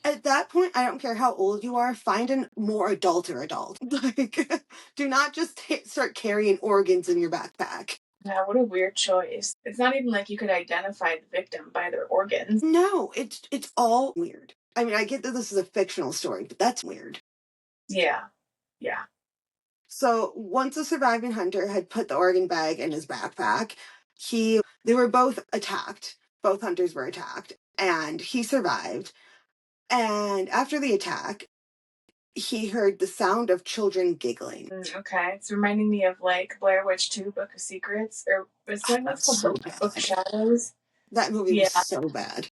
At that point, I don't care how old you are, find a more adult. Like, do not just start carrying organs in your backpack. Yeah, what a weird choice. It's not even like you could identify the victim by their organs. No, it's all weird. I mean, I get that this is a fictional story, but that's weird. Yeah. Yeah. So once the surviving hunter had put the organ bag in his backpack, they were both attacked. Both hunters were attacked, and he survived. And after the attack, he heard the sound of children giggling. Okay, it's reminding me of like Blair Witch 2, Book of Secrets, or was that's called So Book of bad. Shadows. That movie Yeah. was so bad.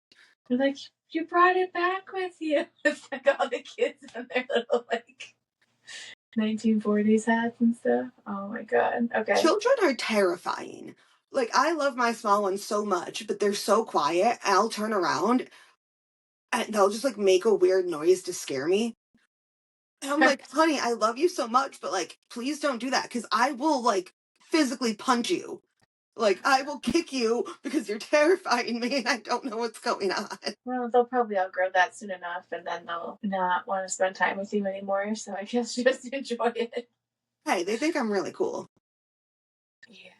They're like, you brought it back with you. It's like all the kids in their little like 1940s hats and stuff. Oh my god. Okay. Children are terrifying. Like, I love my small ones so much, but they're so quiet. I'll turn around and they'll just like make a weird noise to scare me. And I'm like, honey, I love you so much, but like, please don't do that, because I will like physically punch you. Like, I will kick you because you're terrifying me and I don't know what's going on. Well, they'll probably outgrow that soon enough, and then they'll not want to spend time with you anymore. So I guess just enjoy it. Hey, they think I'm really cool. Yeah.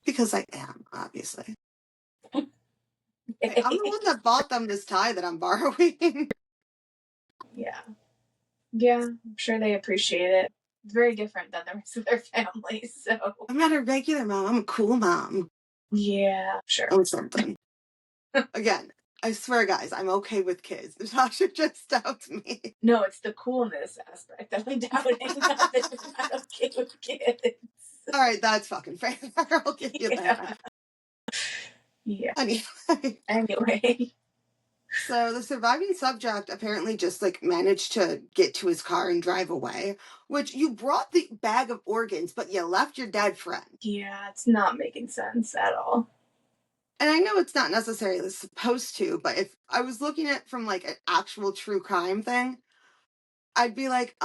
Because I am, obviously. Hey, I'm the one that bought them this tie that I'm borrowing. Yeah. Yeah, I'm sure they appreciate it. It's very different than the rest of their family, so. I'm not a regular mom. I'm a cool mom. Yeah, sure. Or something. Again, I swear, guys, I'm okay with kids. Natasha just doubts me. No, it's the coolness aspect that I'm doubting, not that you're not okay with kids. All right, that's fucking fair. I'll give you that. Yeah. Anyway. So the surviving subject apparently just like managed to get to his car and drive away, which you brought the bag of organs, but you left your dead friend. Yeah, it's not making sense at all. And I know it's not necessarily supposed to, but if I was looking at it from like an actual true crime thing, I'd be like,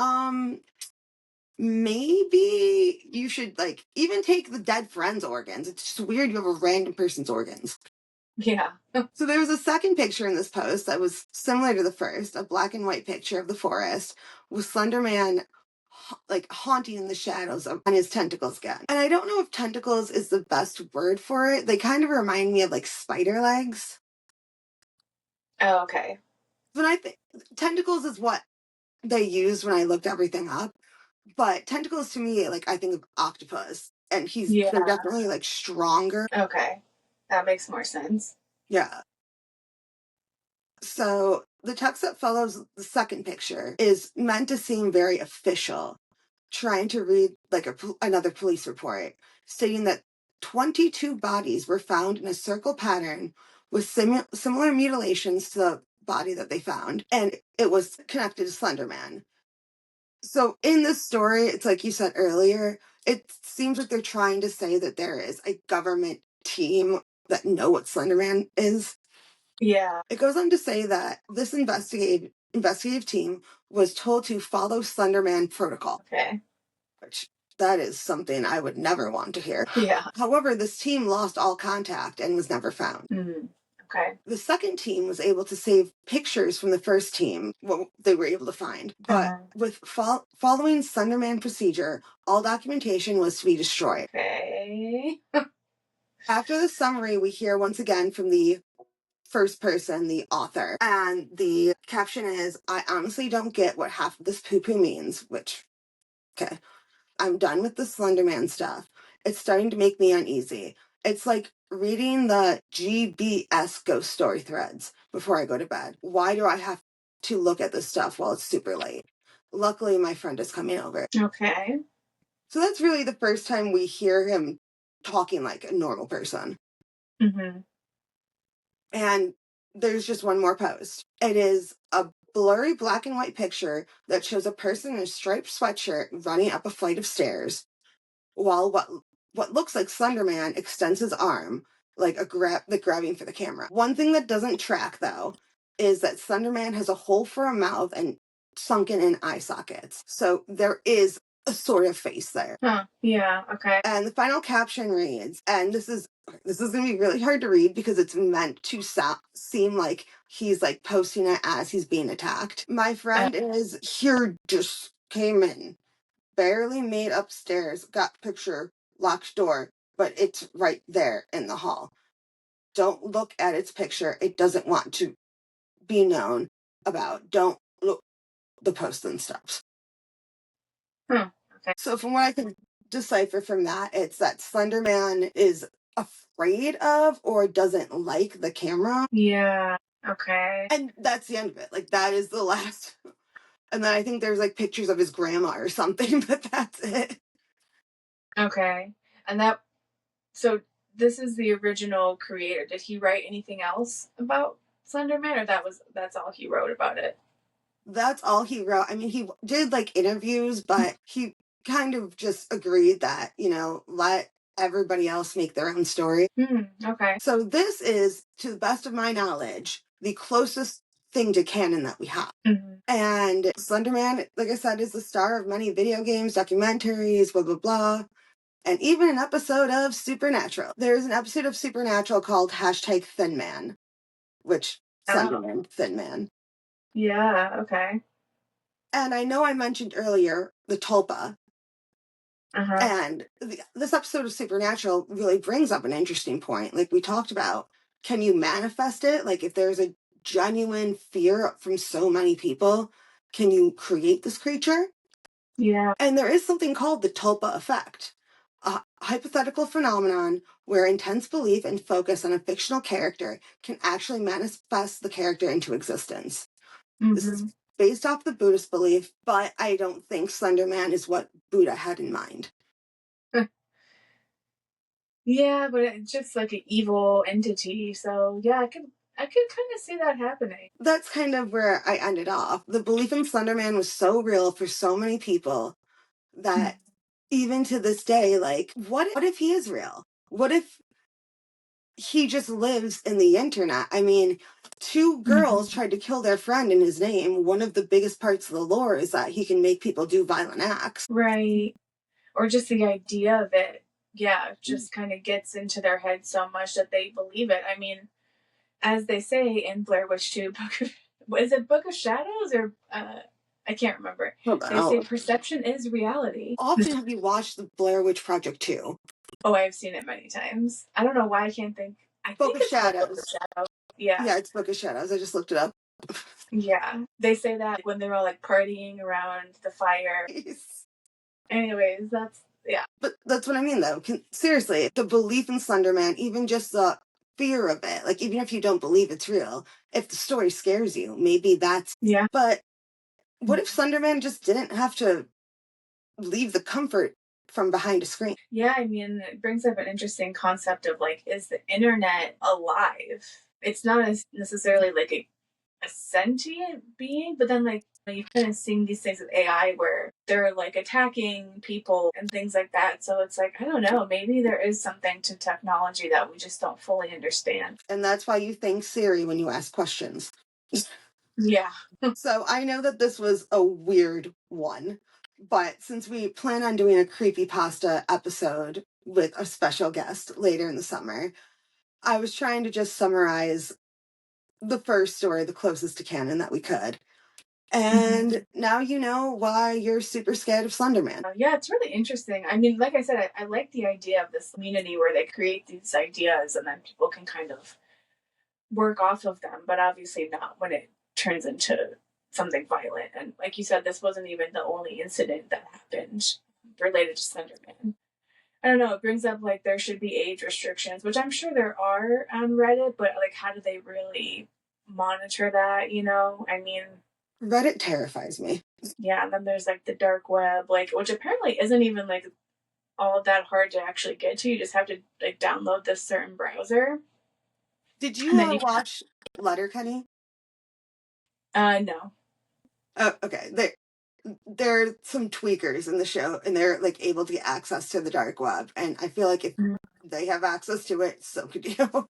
maybe you should like even take the dead friend's organs. It's just weird you have a random person's organs. Yeah. So there was a second picture in this post that was similar to the first, a black and white picture of the forest with Slenderman like haunting in the shadows on his tentacles again. And I don't know if tentacles is the best word for it. They kind of remind me of like spider legs. Oh, okay. But I think tentacles is what they used when I looked everything up. But tentacles to me, like, I think of octopus, and they're definitely like stronger. Okay, that makes more sense. Yeah. So the text that follows the second picture is meant to seem very official, trying to read like another police report stating that 22 bodies were found in a circle pattern with similar mutilations to the body that they found, and it was connected to Slenderman. So in this story, it's like you said earlier, it seems like they're trying to say that there is a government team that know what Slenderman is. Yeah. It goes on to say that this investigative team was told to follow Slenderman protocol. Okay. Which, that is something I would never want to hear. Yeah. However, this team lost all contact and was never found. Okay. The second team was able to save pictures from the first team, what they were able to find. But with following Slenderman procedure, all documentation was to be destroyed. Okay. After the summary, we hear once again from the first person, the author, and the caption is, "I honestly don't get what half of this poo-poo means," which, okay. "I'm done with the Slenderman stuff. It's starting to make me uneasy. It's like reading the GBS ghost story threads before I go to bed. Why do I have to look at this stuff while it's super late? Luckily, my friend is coming over." Okay. So that's really the first time we hear him talking like a normal person. And there's just one more post. It is a blurry black and white picture that shows a person in a striped sweatshirt running up a flight of stairs, while what looks like Slenderman extends his arm, like grabbing for the camera. One thing that doesn't track, though, is that Slenderman has a hole for a mouth and sunken in eye sockets. So there is a sort of face there. Yeah. Okay. And the final caption reads, and this is going to be really hard to read because it's meant to seem like he's like posting it as he's being attacked. "My friend is here, just came in. Barely made upstairs, got picture, locked door, but it's right there in the hall. Don't look at its picture. It doesn't want to be known about. Don't look the post and stuff." Okay. So from what I can decipher from that, it's that Slenderman is afraid of or doesn't like the camera. Yeah. Okay. And that's the end of it. Like, that is the last. And then I think there's like pictures of his grandma or something, but that's it. Okay. So this is the original creator. Did he write anything else about Slenderman, or that's all he wrote about it? That's all he wrote. I mean, he did like interviews, but he kind of just agreed that, let everybody else make their own story. Okay. So this is, to the best of my knowledge, the closest thing to canon that we have. And Slenderman, like I said, is the star of many video games, documentaries, blah, blah, blah, and even an episode of Supernatural. There's an episode of Supernatural called #ThinMan, which Slenderman, Thin Man. Yeah. Okay. And I know I mentioned earlier the tulpa. And this episode of Supernatural really brings up an interesting point. Like we talked about, can you manifest it? Like if there's a genuine fear from so many people, can you create this creature? Yeah. And there is something called the tulpa effect, a hypothetical phenomenon where intense belief and focus on a fictional character can actually manifest the character into existence. This is based off the Buddhist belief, but I don't think Slenderman is what Buddha had in mind. Yeah, but it's just like an evil entity. So yeah, I could kind of see that happening. That's kind of where I ended off. The belief in Slenderman was so real for so many people that even to this day, like, what if he is real? What if he just lives in the internet? I mean, two girls tried to kill their friend in his name. One of the biggest parts of the lore is that he can make people do violent acts. Right. Or just the idea of it. Yeah, just kind of gets into their head so much that they believe it. I mean, as they say in Blair Witch 2, is it Book of Shadows or I can't remember. They say perception is reality. Often have you watched the Blair Witch Project 2? Oh, I've seen it many times. I don't know why I can't think. Book of Shadows. Book of Shadows. Yeah. Yeah, it's Book of Shadows. I just looked it up. Yeah. They say that when they're all like partying around the fire. Anyways, yeah. But that's what I mean, though. Seriously, the belief in Slenderman, even just the fear of it, like even if you don't believe it's real, if the story scares you, maybe that's... Yeah. But what if Slenderman just didn't have to leave the comfort from behind a screen. Yeah, I mean, it brings up an interesting concept of like, is the internet alive? It's not as necessarily like a sentient being, but then like you kind of seeing these things with AI where they're like attacking people and things like that. So it's like, I don't know, maybe there is something to technology that we just don't fully understand. And that's why you thank Siri when you ask questions. Yeah. So I know that this was a weird one, but since we plan on doing a creepypasta episode with a special guest later in the summer, I was trying to just summarize the first story the closest to canon that we could. And now you know why you're super scared of Slenderman. Yeah, it's really interesting. I mean, like I said, I like the idea of this community where they create these ideas and then people can kind of work off of them, but obviously not when it turns into something violent. And like you said, this wasn't even the only incident that happened related to Slenderman. I don't know, it brings up like there should be age restrictions, which I'm sure there are on Reddit, but like how do they really monitor that, you know? I mean, Reddit terrifies me. yeah, and then there's like the dark web, like which apparently isn't even like all that hard to actually get to. You just have to like download this certain browser. Did you And then you watch Letterkenny? no. Oh, okay. There are some tweakers in the show, and they're like able to get access to the dark web. And I feel like if they have access to it, so could you.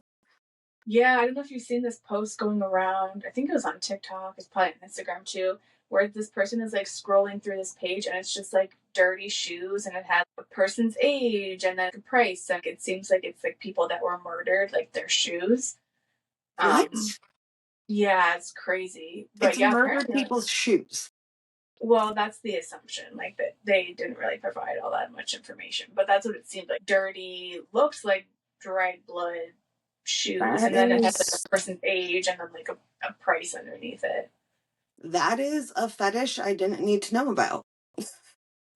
Yeah, I don't know if you've seen this post going around. I think it was on TikTok. It's probably on Instagram too, where this person is like scrolling through this page and it's just like dirty shoes and it has a person's age and then the price. Like it seems like it's like people that were murdered, like their shoes. What? Yeah, it's crazy. But It's yeah, murdered apparently, people's shoes. well, that's the assumption. Like that they didn't really provide all that much information, but that's what it seemed like. Dirty, looks like dried blood shoes, and then it has like a person's age and then like a price underneath it. That is a fetish I didn't need to know about.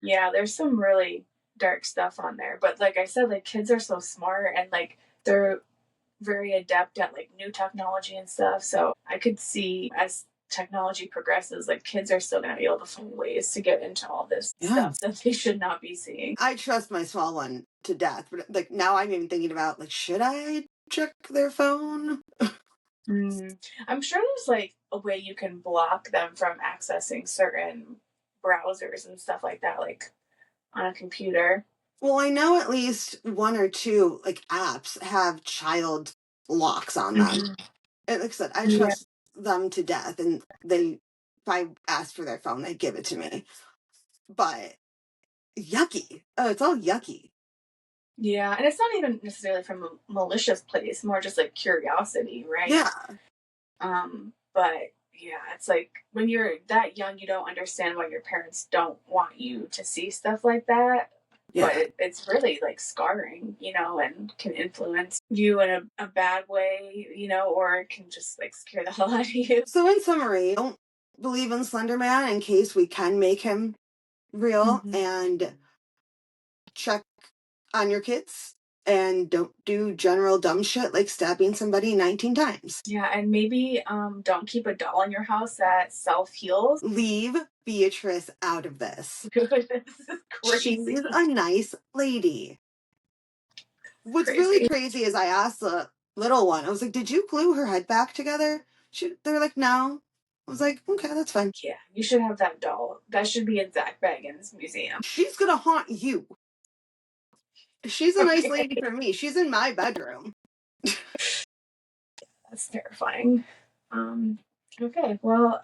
Yeah, there's some really dark stuff on there, but like I said, like kids are so smart and like they're very adept at like new technology and stuff. So I could see as technology progresses, like kids are still going to be able to find ways to get into all this stuff that they should not be seeing. I trust my small one to death, but like now I'm even thinking about like, should I check their phone? I'm sure there's like a way you can block them from accessing certain browsers and stuff like that, like on a computer. Well, I know at least one or two like apps have child locks on them. And like I said, I trust them to death, and if I ask for their phone, they give it to me. But yucky. Oh, it's all yucky. Yeah, and it's not even necessarily from a malicious place, more just like curiosity, right? Yeah. But yeah, it's like when you're that young, you don't understand why your parents don't want you to see stuff like that. Yeah. But it's really like scarring, you know, and can influence you in a bad way, you know, or it can just like scare the hell out of you. So in summary, don't believe in Slenderman in case we can make him real, and check on your kids and don't do general dumb shit like stabbing somebody 19 times. Yeah, and maybe don't keep a doll in your house that self-heals. Leave Beatrice out of this. This is crazy. She's a nice lady. What's really crazy is I asked the little one, I was like, did you glue her head back together? They're like, no. I was like, okay, that's fine. Yeah, you should have that doll. That should be in Zach Bagans' museum. She's gonna haunt you. She's a nice lady for me. She's in my bedroom. That's terrifying. Okay, well,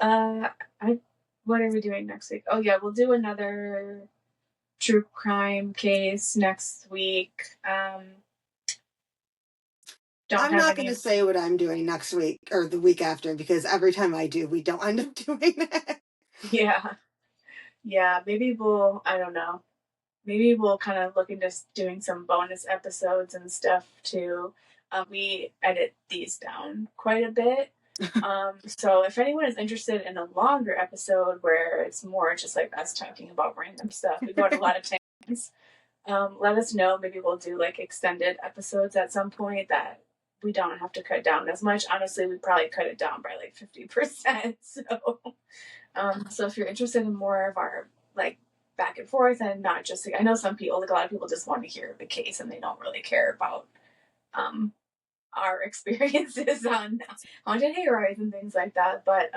what are we doing next week? Oh yeah, we'll do another true crime case next week. I'm not going to say what I'm doing next week or the week after, because every time I do, we don't end up doing it. Yeah, maybe I don't know. Maybe we'll kind of look into doing some bonus episodes and stuff too. We edit these down quite a bit. So if anyone is interested in a longer episode where it's more just like us talking about random stuff, we go on a lot of tangents. Let us know. Maybe we'll do like extended episodes at some point that we don't have to cut down as much. Honestly, we probably cut it down by like 50%. So if you're interested in more of our like back and forth and not just, I know some people, like a lot of people just want to hear the case and they don't really care about our experiences on haunted hayrides and things like that. But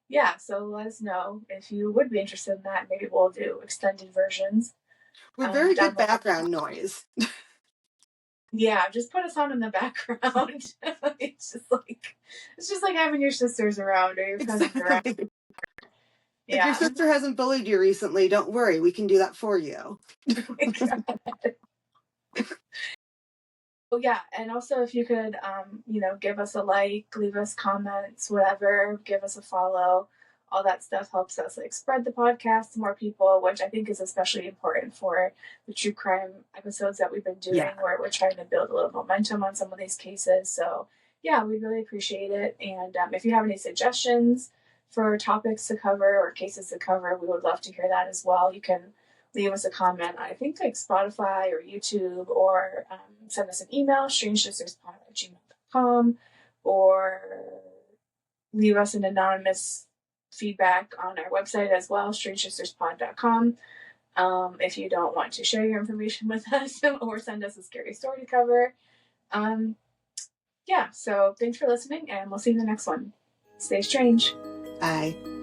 yeah, so let us know if you would be interested in that. Maybe we'll do extended versions. We're very Down good the background noise. Yeah, just put us on in the background. It's just like having your sisters around or your cousins around. Exactly. If your Yeah. sister hasn't bullied you recently, don't worry. We can do that for you. Oh yeah, and also if you could, give us a like, leave us comments, whatever, give us a follow. All that stuff helps us like spread the podcast to more people, which I think is especially important for the true crime episodes that we've been doing, Yeah. where we're trying to build a little momentum on some of these cases. So yeah, we really appreciate it. And if you have any suggestions for topics to cover or cases to cover, we would love to hear that as well. You can leave us a comment, I think like Spotify or YouTube, or send us an email, strangesisterspod@gmail.com, or leave us an anonymous feedback on our website as well, strangesisterspod.com. If you don't want to share your information with us or send us a scary story to cover. Yeah, so thanks for listening, and we'll see you in the next one. Stay strange. Bye.